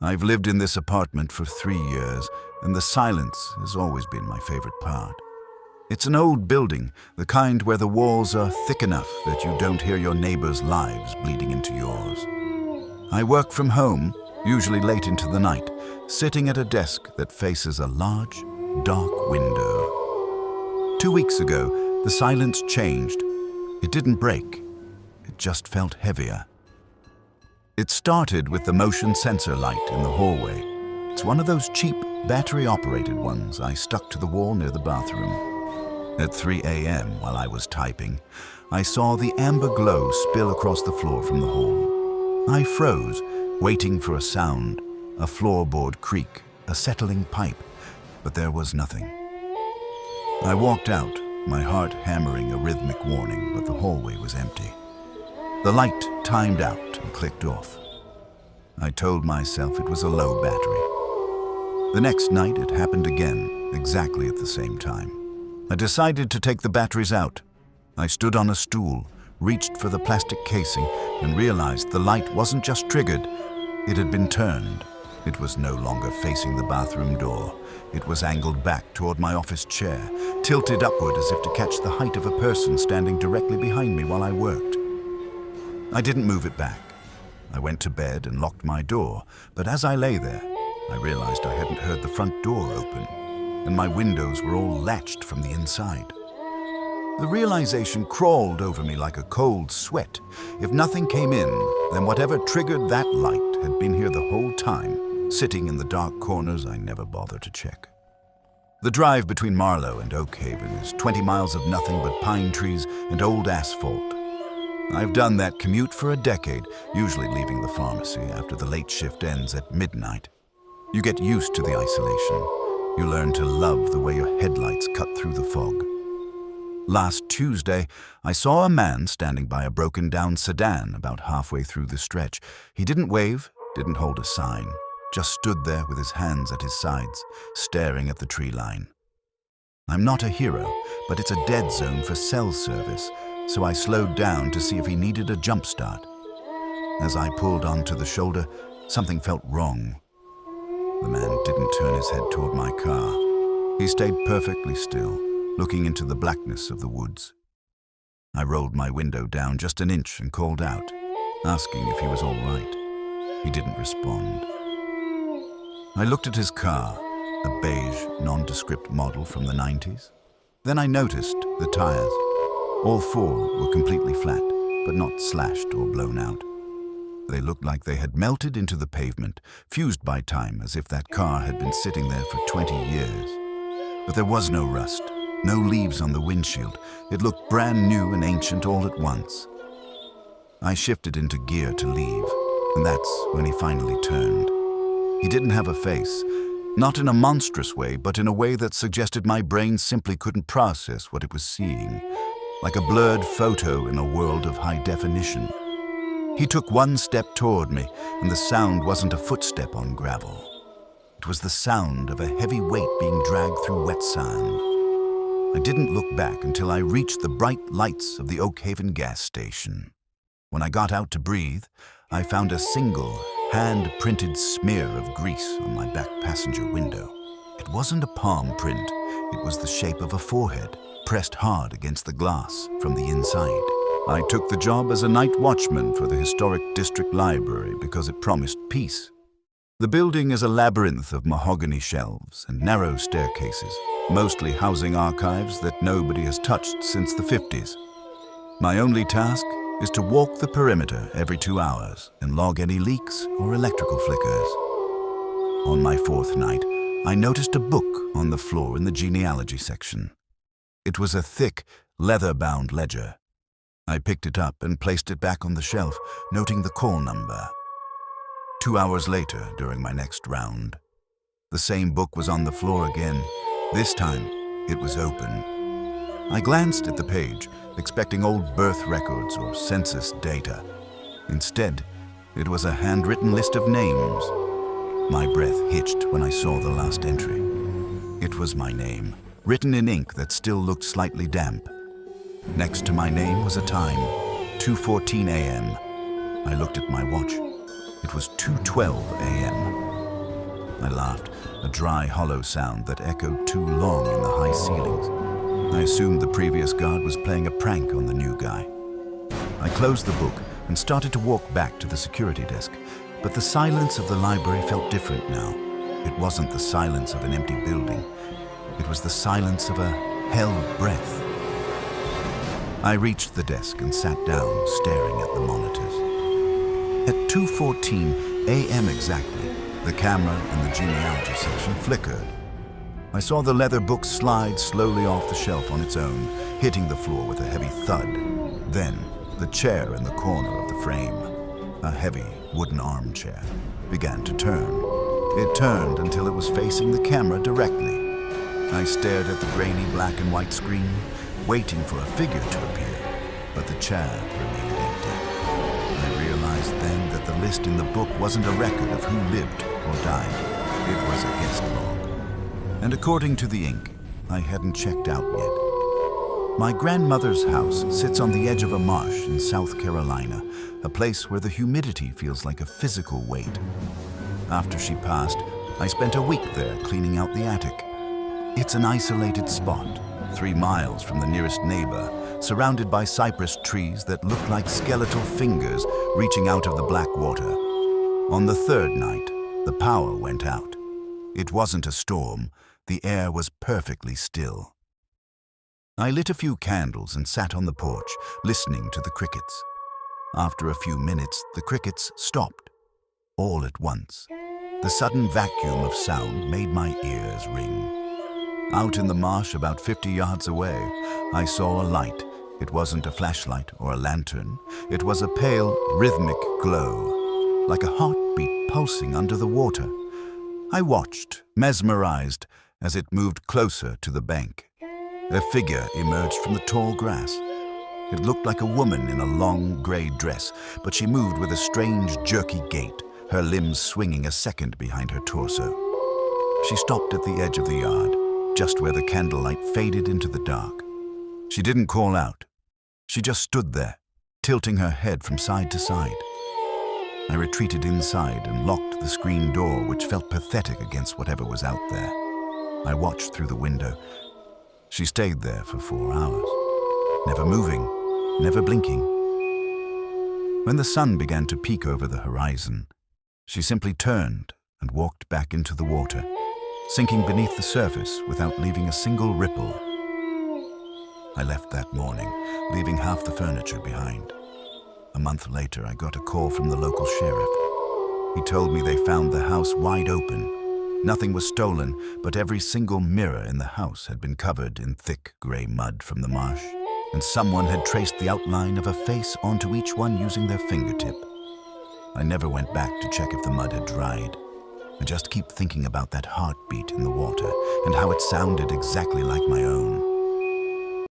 I've lived in this apartment for 3 years, and the silence has always been my favorite part. It's an old building, the kind where the walls are thick enough that you don't hear your neighbors' lives bleeding into yours. I work from home, usually late into the night, sitting at a desk that faces a large, dark window. 2 weeks ago, the silence changed. It didn't break. It just felt heavier. It started with the motion sensor light in the hallway. It's one of those cheap, battery-operated ones I stuck to the wall near the bathroom. At 3 a.m., while I was typing, I saw the amber glow spill across the floor from the hall. I froze, waiting for a sound, a floorboard creak, a settling pipe, but there was nothing. I walked out, my heart hammering a rhythmic warning, but the hallway was empty. The light timed out and clicked off. I told myself it was a low battery. The next night it happened again, exactly at the same time. I decided to take the batteries out. I stood on a stool, reached for the plastic casing, and realized the light wasn't just triggered, it had been turned. It was no longer facing the bathroom door. It was angled back toward my office chair, tilted upward as if to catch the height of a person standing directly behind me while I worked. I didn't move it back. I went to bed and locked my door, but as I lay there, I realized I hadn't heard the front door open, and my windows were all latched from the inside. The realization crawled over me like a cold sweat. If nothing came in, then whatever triggered that light had been here the whole time, sitting in the dark corners I never bothered to check. The drive between Marlow and Oak Haven is 20 miles of nothing but pine trees and old asphalt. I've done that commute for a decade, usually leaving the pharmacy after the late shift ends at midnight. You get used to the isolation. You learn to love the way your headlights cut through the fog. Last Tuesday, I saw a man standing by a broken-down sedan about halfway through the stretch. He didn't wave, didn't hold a sign, just stood there with his hands at his sides, staring at the tree line. I'm not a hero, but it's a dead zone for cell service, so I slowed down to see if he needed a jump start. As I pulled onto the shoulder, something felt wrong. The man didn't turn his head toward my car. He stayed perfectly still, looking into the blackness of the woods. I rolled my window down just an inch and called out, asking if he was all right. He didn't respond. I looked at his car, a beige, nondescript model from the 90s. Then I noticed the tires. All 4 were completely flat, but not slashed or blown out. They looked like they had melted into the pavement, fused by time as if that car had been sitting there for 20 years. But there was no rust, no leaves on the windshield. It looked brand new and ancient all at once. I shifted into gear to leave, and that's when he finally turned. He didn't have a face, not in a monstrous way, but in a way that suggested my brain simply couldn't process what it was seeing, like a blurred photo in a world of high definition. He took one step toward me, and the sound wasn't a footstep on gravel. It was the sound of a heavy weight being dragged through wet sand. I didn't look back until I reached the bright lights of the Oak Haven gas station. When I got out to breathe, I found a single, hand-printed smear of grease on my back passenger window. It wasn't a palm print. It was the shape of a forehead, pressed hard against the glass from the inside. I took the job as a night watchman for the historic district library because it promised peace. The building is a labyrinth of mahogany shelves and narrow staircases, mostly housing archives that nobody has touched since the 50s. My only task is to walk the perimeter every 2 hours and log any leaks or electrical flickers. On my 4th night, I noticed a book on the floor in the genealogy section. It was a thick, leather-bound ledger. I picked it up and placed it back on the shelf, noting the call number. 2 hours later, during my next round, the same book was on the floor again. This time, it was open. I glanced at the page, expecting old birth records or census data. Instead, it was a handwritten list of names. My breath hitched when I saw the last entry. It was my name, written in ink that still looked slightly damp. Next to my name was a time, 2:14 a.m. I looked at my watch. It was 2:12 a.m. I laughed, a dry, hollow sound that echoed too long in the high ceilings. I assumed the previous guard was playing a prank on the new guy. I closed the book and started to walk back to the security desk, but the silence of the library felt different now. It wasn't the silence of an empty building. It was the silence of a held breath. I reached the desk and sat down, staring at the monitors. At 2:14 a.m. exactly, the camera in the genealogy section flickered. I saw the leather book slide slowly off the shelf on its own, hitting the floor with a heavy thud. Then, the chair in the corner of the frame, a heavy wooden armchair, began to turn. It turned until it was facing the camera directly. I stared at the grainy black and white screen, waiting for a figure to appear, but the chair remained empty. I realized then that the list in the book wasn't a record of who lived or died. It was a guest log. And according to the ink, I hadn't checked out yet. My grandmother's house sits on the edge of a marsh in South Carolina, a place where the humidity feels like a physical weight. After she passed, I spent a week there cleaning out the attic. It's an isolated spot, 3 miles from the nearest neighbor, surrounded by cypress trees that look like skeletal fingers reaching out of the black water. On the 3rd night, the power went out. It wasn't a storm. The air was perfectly still. I lit a few candles and sat on the porch, listening to the crickets. After a few minutes, the crickets stopped, all at once. The sudden vacuum of sound made my ears ring. Out in the marsh about 50 yards away, I saw a light. It wasn't a flashlight or a lantern. It was a pale, rhythmic glow, like a heartbeat pulsing under the water. I watched, mesmerized, as it moved closer to the bank. A figure emerged from the tall grass. It looked like a woman in a long gray dress, but she moved with a strange, jerky gait, her limbs swinging a second behind her torso. She stopped at the edge of the yard, just where the candlelight faded into the dark. She didn't call out. She just stood there, tilting her head from side to side. I retreated inside and locked the screen door, which felt pathetic against whatever was out there. I watched through the window. She stayed there for 4 hours, never moving, never blinking. When the sun began to peek over the horizon, she simply turned and walked back into the water, sinking beneath the surface without leaving a single ripple. I left that morning, leaving half the furniture behind. A month later, I got a call from the local sheriff. He told me they found the house wide open. Nothing was stolen, but every single mirror in the house had been covered in thick gray mud from the marsh, and someone had traced the outline of a face onto each one using their fingertip. I never went back to check if the mud had dried. I just keep thinking about that heartbeat in the water and how it sounded exactly like my own.